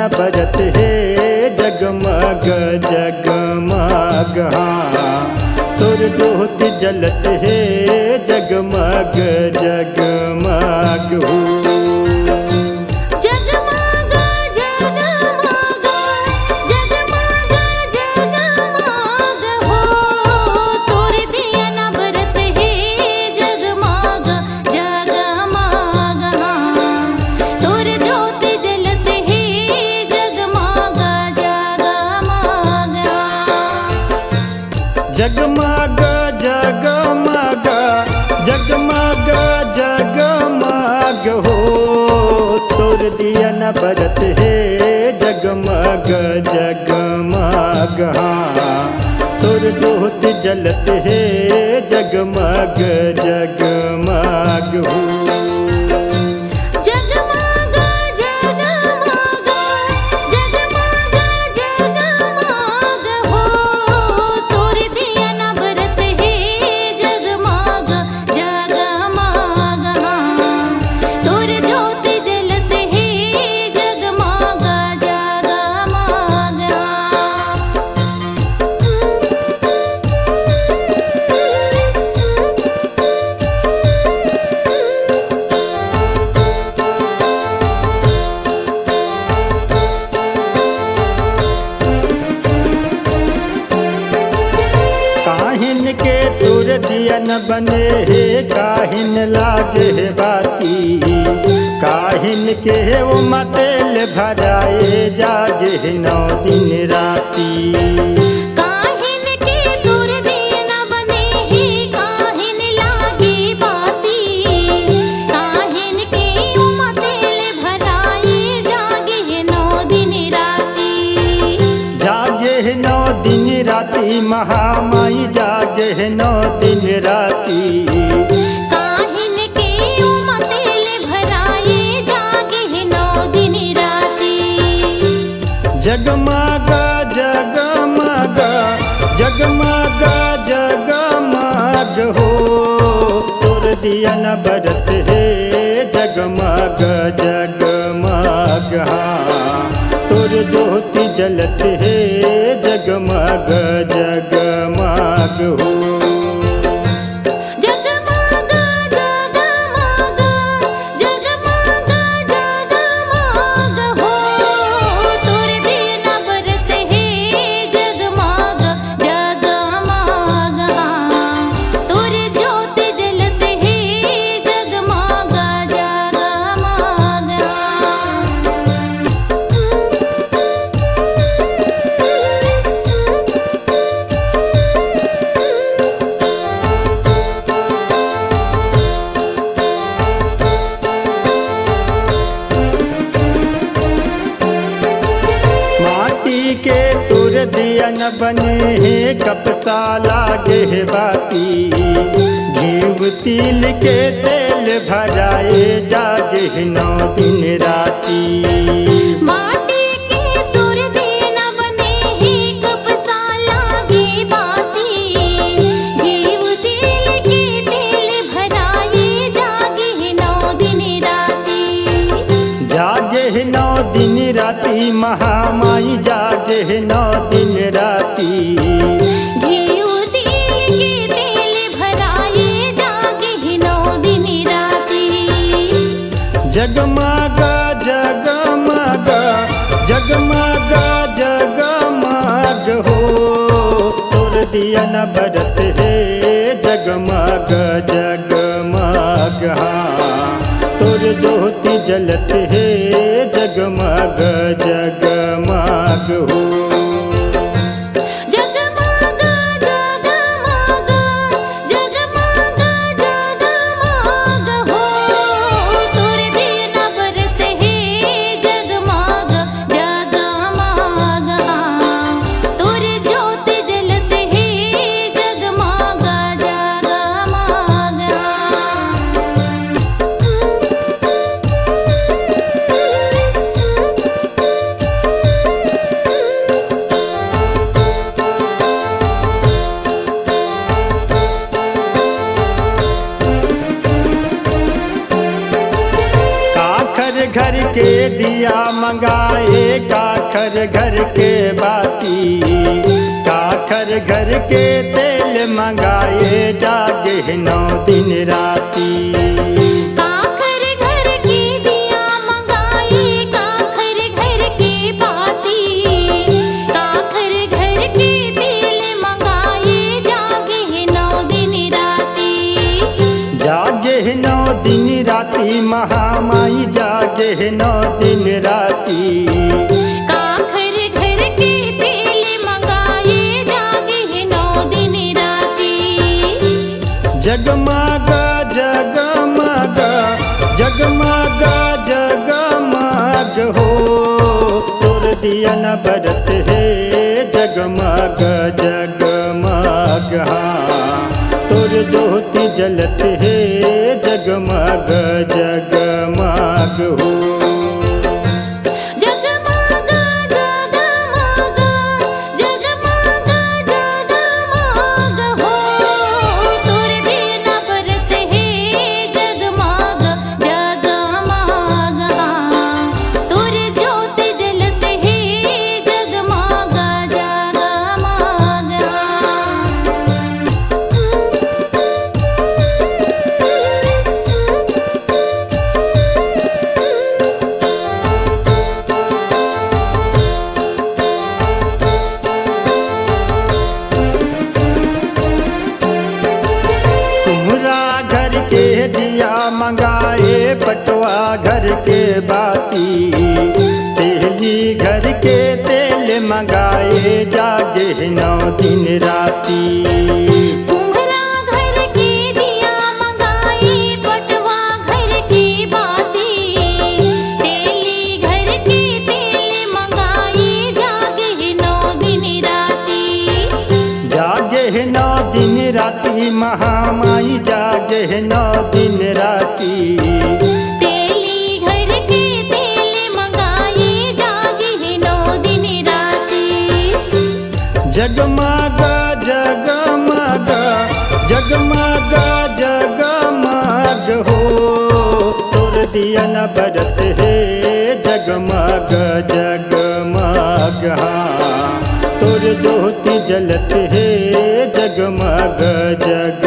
बरत है जगमग जगमग। हाँ तोर ज्योति जलत है जगमग जगमग हो। जगमग जगमग जगमग जगमग हो तोर दिया न बरत है जगमग जगमग। हाँ तोर ज्योति जलत है जगमग जगमग। जगमग जगमग जगमग जगमग हो तोर दिया न बरत है जगमग जगमग। हाँ तोर ज्योति जलत है जगमग जगमग हो। जगमग जगमग जगमग जगमग हो तोर दिया न बरत है जगमग जगमग। हाँ तोर ज्योति जलत है जगमग जगमग। काहिन के तोर दिया न बने हे काहिन लागे हे बाती। काहिन के वो मतेल भराए जागे हे 9 दिन राती। काहिन के तोर दिया न बने हे काहिन लागे बाती। काहिन के उमतेल भराए जागे है 9 दिन राती। जागे है 9 दिन राती महामाई जागे है 9 दिन राती। काहिन के उमतेल भराए जागे है 9 दिन राती। जगमग जगमग जगमग जगमग हो तोर दिया न बरत है जगमग जगमग। हाँ तोर ज्योति जलत है जगमग जगमग हो। जगमग जगमग जगमग जगमग हो तोर दिया न बरत है जगमग जगमग। हाँ तोर ज्योति जलत है जगमग जगमग। माटी के तोर दिया न बने हे कपसा लागे हे बाती। घीव तिल के तेल भराए जागे है 9 दिन राती। माटी के तोर दिया न बने हे कपसा लागे बाती। घीव तिल के तेल भराए जागे है 9 दिन राती। जागे है 9 दिन राती महामाई जागे है 9 दिन राती। घीव तिल के तेल भराए जागे है 9 दिन राती। जगमग जगमग जगमग जगमग हो तोर दिया न बरत है जगमग जगमग। हाँ तोर ज्योति जलत है जगमग जगमग हो। जगमग जगमग जगमग जगमग हो तोर दिया न बरत है जगमग जगमग। हाँ तोर ज्योति जलत है जगमग जगमग। घर के दिया मंगाए, काखर घर के बाती, काखर घर के तेल मंगाए, जागे 9 दिन राती। काखर घर के दिया मंगाए, काखर घर के बाती, काखर घर के तेल मंगाए, जागे 9 दिन राती। जागे 9 दिन राती, महामाई जागे 9 दिन राती। काखर घर के तेल मंगाए, जागे 9 दिन राती। जगमग जगमग जगमग जगमग हो, तोर दिया न बरत है, जगमग जगमग हाँ, तोर ज्योति जलत है, जगमग जगमग हो। जगमग जगमग जगमग जगमग हो, तोर दिन बरत है, जगमग जगमग हाँ, तोर ज्योति जलत है, जगमग जगमग कुम्हरा घर के दिया मंगाए, पटवा घर के बाती, तेली घर के तेल मंगाए, जागे 9 दिन राती। कुम्हरा घर के दिया मंगाए, पटवा घर की बाती, तेली घर के तेल मंगाए, जागे 9 दिन राती। जागे 9 दिन राती, महामाई जागे 9 दिन राती। तेली घर के तेल मंगाए, जागे 9 दिन राती। जगमग जगमग जगमग जगमग हो, तोर दिया न बरत है, जगमग जगमग हाँ, तोर ज्योति जलत है, जगमग जग